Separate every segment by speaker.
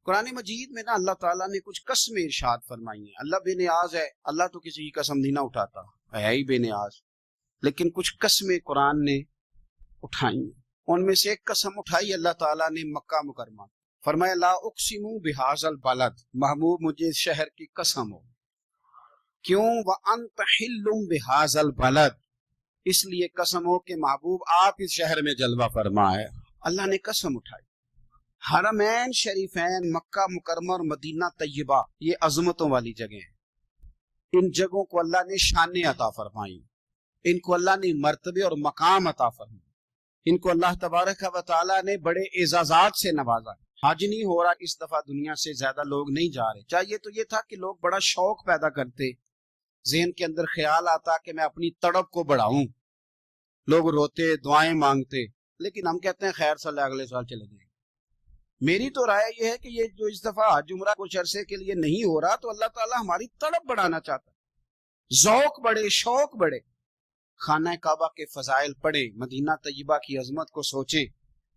Speaker 1: قرآن مجید میں نا اللہ تعالیٰ نے کچھ قسمیں ارشاد فرمائی ہیں. اللہ بے نیاز ہے، اللہ تو کسی کی قسم نہیں نہ اٹھاتا، ہے ہی بے نیاز. لیکن کچھ قسمیں قرآن نے اٹھائی ہیں. ان میں سے ایک قسم اٹھائی اللہ تعالیٰ نے مکہ مکرمہ. فرمایا لا اقسم بہذا البلد، محبوب مجھے اس شہر کی قسم ہو. کیوں؟ وانت حل بہذا البلد، اس لیے قسم ہو کہ محبوب آپ اس شہر میں جلوہ فرما ہے. اللہ نے قسم اٹھائی. حرمین شریفین مکہ مکرمہ اور مدینہ طیبہ یہ عظمتوں والی جگہ ہیں. ان جگہوں کو اللہ نے شانیں عطا فرمائی، ان کو اللہ نے مرتبے اور مقام عطا فرمائی، ان کو اللہ تبارک و تعالیٰ نے بڑے اعزازات سے نوازا. حج نہیں ہو رہا اس دفعہ، دنیا سے زیادہ لوگ نہیں جا رہے. چاہیے تو یہ تھا کہ لوگ بڑا شوق پیدا کرتے، ذہن کے اندر خیال آتا کہ میں اپنی تڑپ کو بڑھاؤں، لوگ روتے دعائیں مانگتے. لیکن ہم کہتے ہیں خیر صلی اللہ اگلے سال چلے جائیں. میری تو رائے یہ ہے کہ یہ جو اس دفعہ حج عمرہ کچھ عرصے کے لیے نہیں ہو رہا تو اللہ تعالیٰ ہماری تڑپ بڑھانا چاہتا ہے، ذوق بڑھے، شوق بڑھے. خانہ کعبہ کے فضائل پڑھیں، مدینہ طیبہ کی عظمت کو سوچیں،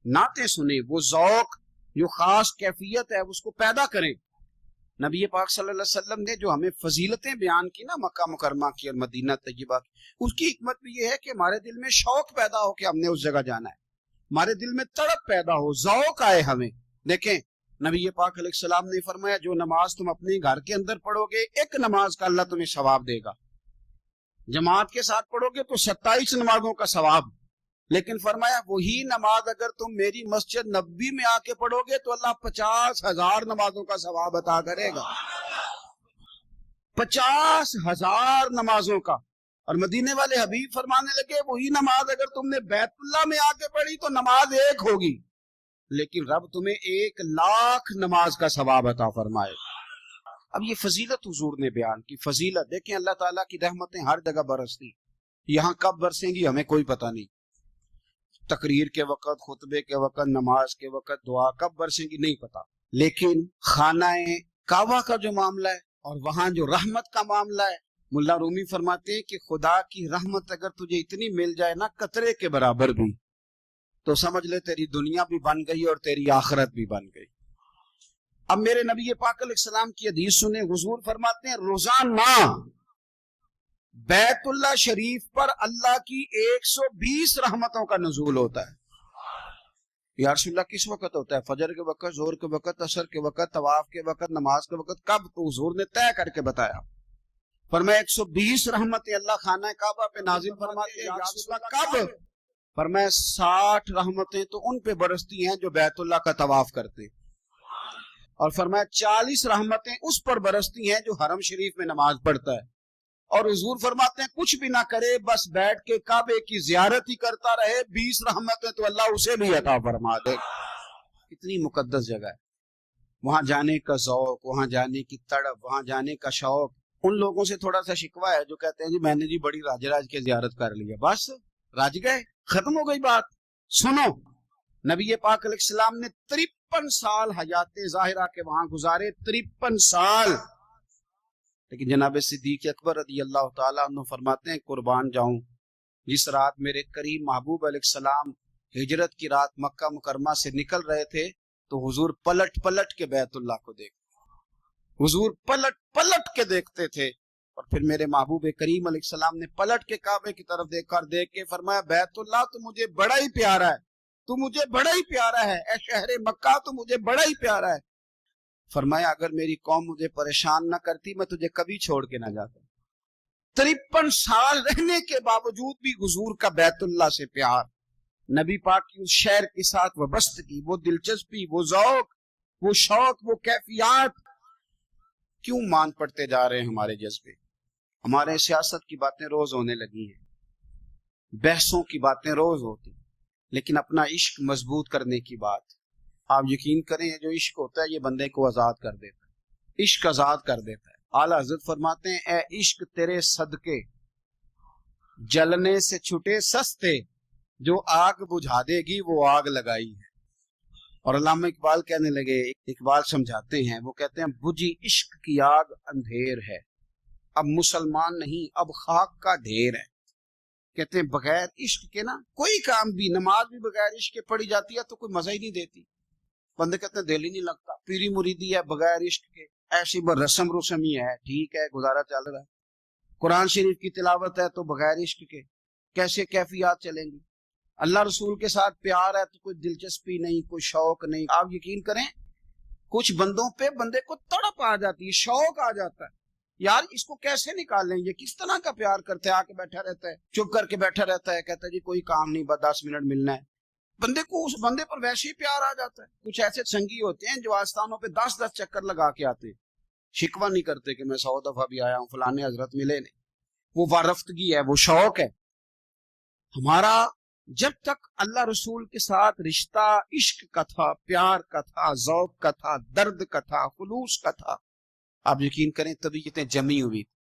Speaker 1: نعتیں سنیں، وہ ذوق جو خاص کیفیت ہے اس کو پیدا کریں. نبی پاک صلی اللہ علیہ وسلم نے جو ہمیں فضیلتیں بیان کی نا مکہ مکرمہ کی اور مدینہ طیبہ کی، اس کی حکمت بھی یہ ہے کہ ہمارے دل میں شوق پیدا ہو کہ ہم نے اس جگہ جانا ہے، ہمارے دل میں تڑپ پیدا ہو، ذوق آئے ہمیں. دیکھیں نبی پاک علیہ السلام نے فرمایا جو نماز تم اپنے گھر کے اندر پڑھو گے ایک نماز کا اللہ تمہیں ثواب دے گا، جماعت کے ساتھ پڑھو گے تو 27 نمازوں کا ثواب. لیکن فرمایا وہی نماز اگر تم میری مسجد نبوی میں آ کے پڑھو گے تو اللہ 50,000 نمازوں کا ثواب عطا کرے گا. 50,000 نمازوں کا. اور مدینے والے حبیب فرمانے لگے وہی نماز اگر تم نے بیت اللہ میں آ کے پڑھی تو نماز ایک ہوگی، لیکن رب تمہیں 1,00,000 نماز کا ثواب عطا فرمائے. اب یہ فضیلت حضور نے بیان کی. فضیلت دیکھیں، اللہ تعالیٰ کی رحمتیں ہر جگہ برستی، یہاں کب برسیں گی ہمیں کوئی پتہ نہیں. تقریر کے وقت، خطبے کے وقت، نماز کے وقت، دعا کب برسیں گی نہیں پتہ. لیکن خانہ کعبہ کا جو معاملہ ہے اور وہاں جو رحمت کا معاملہ ہے، ملا رومی فرماتے ہیں کہ خدا کی رحمت اگر تجھے اتنی مل جائے نا قطرے کے برابر بھی، تو سمجھ لے تیری دنیا بھی بن گئی اور تیری آخرت بھی بن گئی. اب میرے نبی پاک علیہ السلام کی حدیث سنیں. حضور فرماتے ہیں روزانہ بیت اللہ شریف پر اللہ کی 120 رحمتوں کا نزول ہوتا ہے. یا رسول اللہ کس وقت ہوتا ہے؟ فجر کے وقت، ظہر کے وقت، عصر کے وقت، طواف کے وقت، نماز کے وقت. کب؟ تو حضور نے طے کر کے بتایا. فرمایا 120 رحمتیں اللہ خانہ کعبہ پہ نازل فرماتے ہیں. یا رسول اللہ کب؟ فرمایا 60 رحمتیں تو ان پہ برستی ہیں جو بیت اللہ کا طواف کرتے، اور فرمایا 40 رحمتیں اس پر برستی ہیں جو حرم شریف میں نماز پڑھتا ہے. اور حضور فرماتے ہیں کچھ بھی نہ کرے بس بیٹھ کے کعبے کی زیارت ہی کرتا رہے، 20 رحمتیں تو اللہ اسے بھی عطا فرما دے. کتنی مقدس جگہ ہے. وہاں جانے کا ذوق، وہاں جانے کی تڑپ، وہاں جانے کا شوق. ان لوگوں سے تھوڑا سا شکوہ ہے جو کہتے ہیں جی میں نے جی بڑی راج راج کے زیارت کر لی ہے، بس راج گئے، ختم ہو گئی بات. سنو، نبی پاک علیہ السلام نے 53 سال حیات ظاہرہ کے وہاں گزارے، 53 سال. لیکن جناب صدیق اکبر رضی اللہ تعالیٰ عنہ فرماتے ہیں قربان جاؤں جس رات میرے کریم محبوب علیہ السلام ہجرت کی رات مکہ مکرمہ سے نکل رہے تھے تو حضور پلٹ پلٹ کے بیت اللہ کو دیکھتے، حضور پلٹ پلٹ کے دیکھتے تھے. اور پھر میرے محبوب کریم علیہ السلام نے پلٹ کے کعبے کی طرف دیکھ کے فرمایا بیت اللہ تو مجھے بڑا ہی پیارا ہے، تو مجھے بڑا ہی پیارا ہے، اے شہر مکہ تو مجھے بڑا ہی پیارا ہے. فرمایا اگر میری قوم مجھے پریشان نہ کرتی میں تجھے کبھی چھوڑ کے نہ جاتا. 53 سال رہنے کے باوجود بھی حضور کا بیت اللہ سے پیار، نبی پاک کی اس شہر کے ساتھ وابستگی، وہ دلچسپی، وہ ذوق، وہ شوق، وہ کیفیات کیوں مان پڑتے جا رہے ہیں ہمارے جذبے. ہمارے سیاست کی باتیں روز ہونے لگی ہیں، بحثوں کی باتیں روز ہوتی، لیکن اپنا عشق مضبوط کرنے کی بات. آپ یقین کریں یہ جو عشق ہوتا ہے یہ بندے کو آزاد کر دیتا ہے، عشق آزاد کر دیتا ہے. اعلیٰ حضرت فرماتے ہیں اے عشق تیرے صدقے جلنے سے چھٹے سستے، جو آگ بجھا دے گی وہ آگ لگائی ہے. اور علامہ اقبال کہنے لگے، اقبال سمجھاتے ہیں، وہ کہتے ہیں بجھی عشق کی آگ اندھیر ہے، اب مسلمان نہیں اب خاک کا ڈھیر ہے. کہتے ہیں بغیر عشق کے نا کوئی کام بھی، نماز بھی بغیر عشق کے پڑھی جاتی ہے تو کوئی مزہ ہی نہیں دیتی. بندے کہتے ہیں دل ہی نہیں لگتا، پیری مریدی ہے بغیر عشق کے، ایسی رسم رسم ہی ہے، ٹھیک ہے گزارا چل رہا ہے۔ قرآن شریف کی تلاوت ہے تو بغیر عشق کے کیسے کیفیات چلیں گی؟ اللہ رسول کے ساتھ پیار ہے تو کوئی دلچسپی نہیں، کوئی شوق نہیں۔ آپ یقین کریں کچھ بندوں پہ بندے کو تڑپ آ جاتی ہے، شوق آ جاتا ہے، یار اس کو کیسے نکال لیں، یہ کس طرح کا پیار کرتے ہیں، آ کے بیٹھا رہتا ہے، چپ کر کے بیٹھا رہتا ہے، کہتا ہے جی کوئی کام نہیں، بس 10 منٹ ملنا ہے۔ بندے کو اس بندے پر ویسے ہی پیار آ جاتا ہے۔ کچھ ایسے سنگی ہوتے ہیں جو آستانوں پہ 10 چکر لگا کے آتے ہیں، شکوہ نہیں کرتے کہ میں 100 دفعہ بھی آیا ہوں، فلانے حضرت ملے نہیں۔ وہ وارفتگی ہے، وہ شوق ہے ہمارا۔ جب تک اللہ رسول کے ساتھ رشتہ عشق کا تھا، پیار کا تھا، ذوق کا تھا، درد کا تھا، خلوص کا تھا، آپ یقین کریں طبیعتیں جمی ہوئی